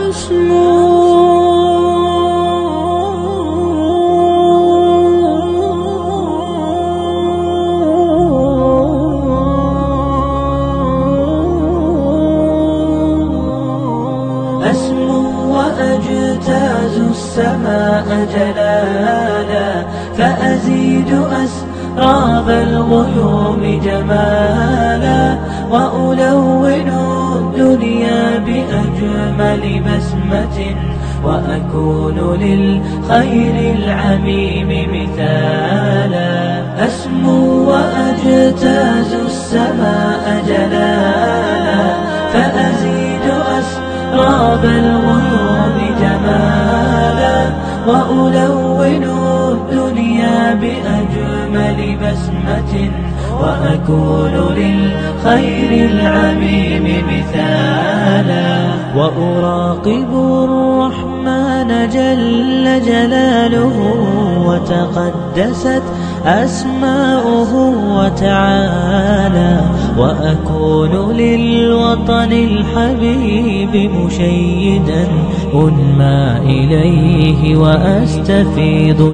أسمو وأجتاز السماء جلالا، فأزيد أسراب الغيوم جمالا، وألون الدنيا بأجمل بسمة، وأكون للخير العميم مثالا. أسمو وأجتاز السماء جلالا، فأزيد أسراب الغيوم جمالا، وألون الدنيا بأجمل بسمة، وأكون للخير العميم مثالا. وأراقب الرحمن جل جلاله، وتقدست أسماؤه وتعالى، وأكون للوطن الحبيب مشيدا أنمى إليه وأستفيض